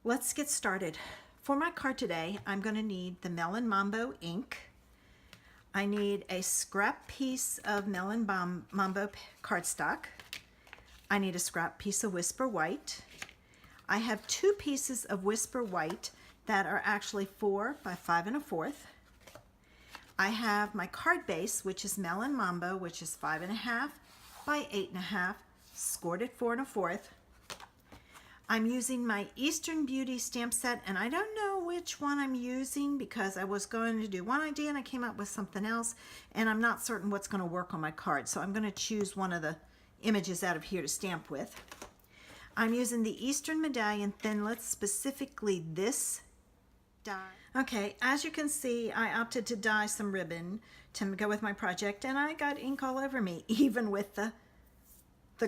Let's get started. For my card today, I'm going to need the Melon Mambo ink. I need a scrap piece of Melon Mambo cardstock. I need a scrap piece of Whisper White. I have 2 pieces of Whisper White that are actually 4 by 5 1/4. I have my card base, which is Melon Mambo, which is 5 1/2 by 8 1/2, scored at 4 1/4. I'm using my Eastern Beauty stamp set, and I don't know which one I'm using because I was going to do one idea and I came up with something else, and I'm not certain what's going to work on my card. So I'm going to choose one of the images out of here to stamp with. I'm using the Eastern Medallion thinlits, specifically this die. Okay, as you can see, I opted to dye some ribbon to go with my project, and I got ink all over me, even with the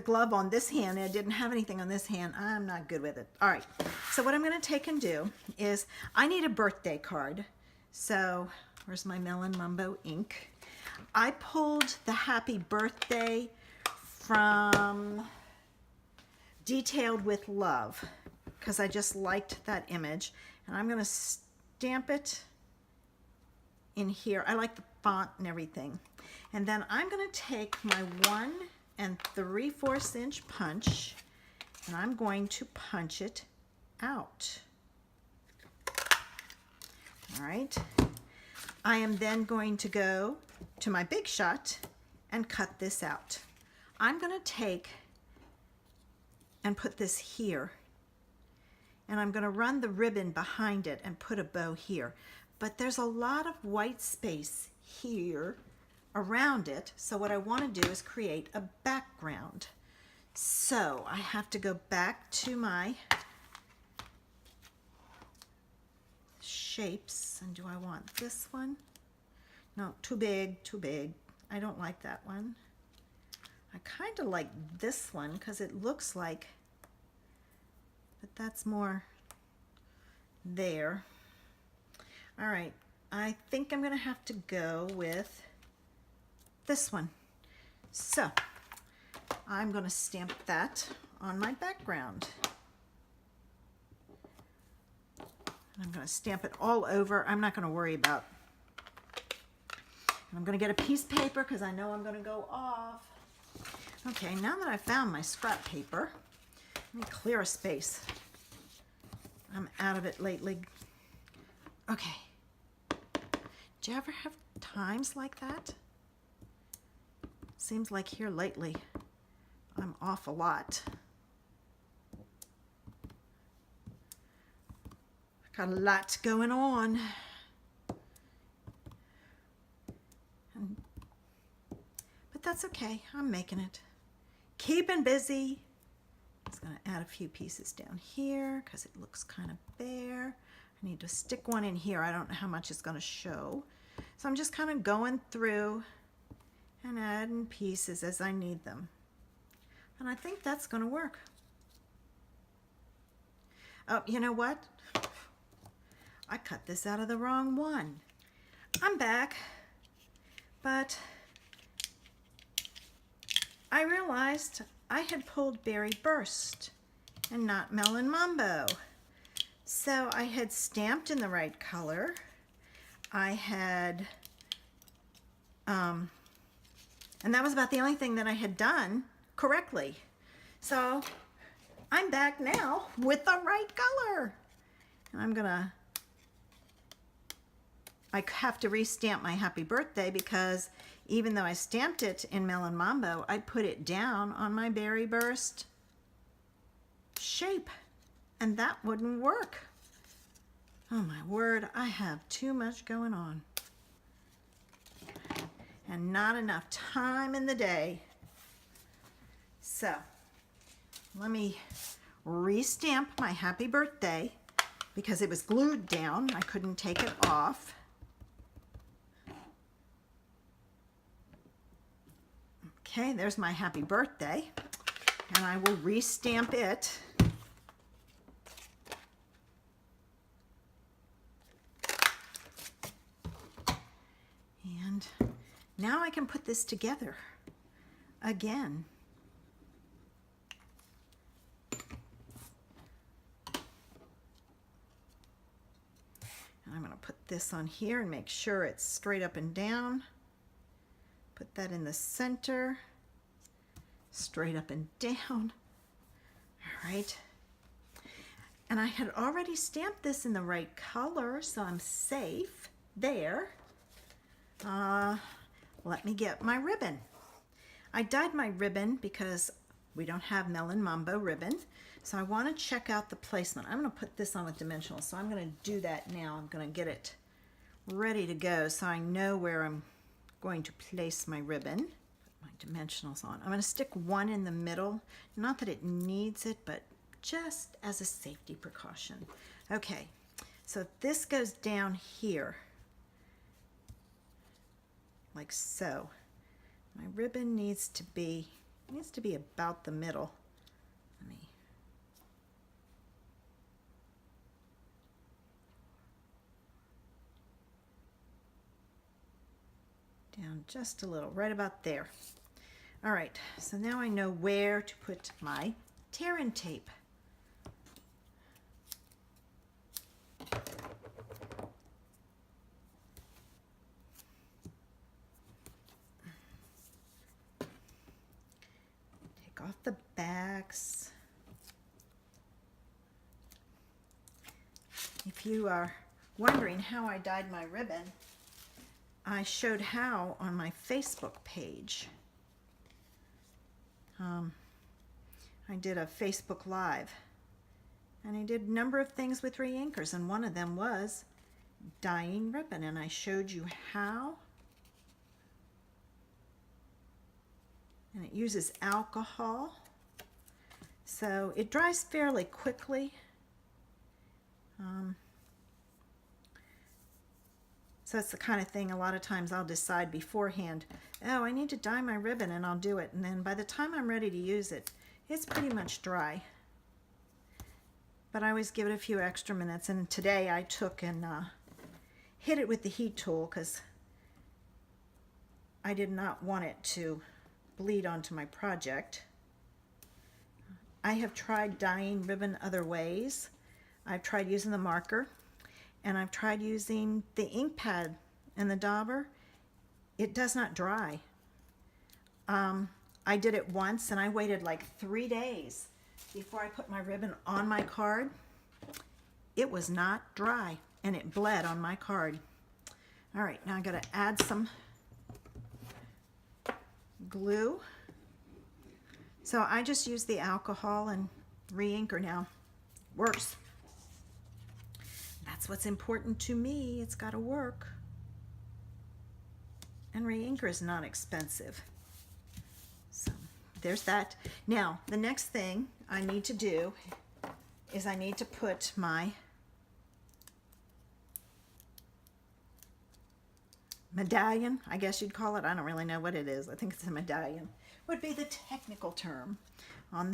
glove on this hand. I didn't have anything on this hand. I'm not good with it. All right, so what I'm going to take and do is I need a birthday card. So where's my Melon Mambo ink? I pulled the happy birthday from Detailed with Love because I just liked that image, and I'm going to stamp it in here. I like the font and everything. And then I'm going to take my 1 3/4 inch punch, and I'm going to punch it out. All right. I am then going to go to my Big Shot and cut this out. I'm going to take and put this here, and I'm going to run the ribbon behind it and put a bow here. But there's a lot of white space here around it, so what I want to do is create a background. So I have to go back to my shapes, and do I want this one? No, too big, too big. I don't like that one. I kind of like this one because it looks like, but that's more there. All right, I think I'm going to have to go with this one. So I'm going to stamp that on my background. I'm going to stamp it all over. I'm not going to worry about. I'm going to get a piece of paper because I know I'm going to go off. Okay, now that I found my scrap paper, let me clear a space. I'm out of it lately. Okay. Do you ever have times like that? Seems like here lately I'm off a lot. Got a lot going on. But that's okay. I'm making it. Keeping busy. Just going to add a few pieces down here because it looks kind of bare. I need to stick one in here. I don't know how much it's going to show. So I'm just kind of going through and adding pieces as I need them. And I think that's going to work. Oh, you know what? I cut this out of the wrong one. I'm back, but I realized I had pulled Berry Burst and not Melon Mambo. So I had stamped in the right color. I had, and that was about the only thing that I had done correctly. So I'm back now with the right color. And I have to restamp my happy birthday because even though I stamped it in Melon Mambo, I put it down on my Berry Burst shape, and that wouldn't work. Oh my word, I have too much going on and not enough time in the day. So let me restamp my happy birthday because it was glued down. I couldn't take it off. Okay, there's my happy birthday, and I will restamp it. And now I can put this together again. I'm going to put this on here and make sure it's straight up and down. Put that in the center, straight up and down. All right. And I had already stamped this in the right color, so I'm safe there. Let me get my ribbon. I dyed my ribbon because we don't have Melon Mambo ribbon, so I want to check out the placement. I'm going to put this on with dimensionals, so I'm going to do that now. I'm going to get it ready to go so I know where I'm going to place my ribbon. Put my dimensionals on. I'm going to stick one in the middle. Not that it needs it, but just as a safety precaution. Okay, so this goes down here, like so. My ribbon needs to be about the middle. Let me down just a little, right about there. All right, so now I know where to put my tear-in tape. Take off the backs. If you are wondering how I dyed my ribbon, I showed how on my Facebook page. I did a Facebook Live, and I did a number of things with reinkers, and one of them was dyeing ribbon, and I showed you how. And it uses alcohol, so it dries fairly quickly. So it's the kind of thing a lot of times I'll decide beforehand, oh, I need to dye my ribbon, and I'll do it. And then by the time I'm ready to use it, it's pretty much dry. But I always give it a few extra minutes. And today I took and hit it with the heat tool because I did not want it to bleed onto my project. I have tried dyeing ribbon other ways. I've tried using the marker. And I've tried using the ink pad and the dauber. It does not dry. I did it once and I waited like 3 days before I put my ribbon on my card. It was not dry and it bled on my card. All right, now I gotta add some glue. So I just use the alcohol and reinker now. Works. That's what's important to me. It's got to work. And reinker is not expensive. So there's that. Now, the next thing I need to do is I need to put my medallion, I guess you'd call it. I don't really know what it is. I think it's a medallion. Would be the technical term on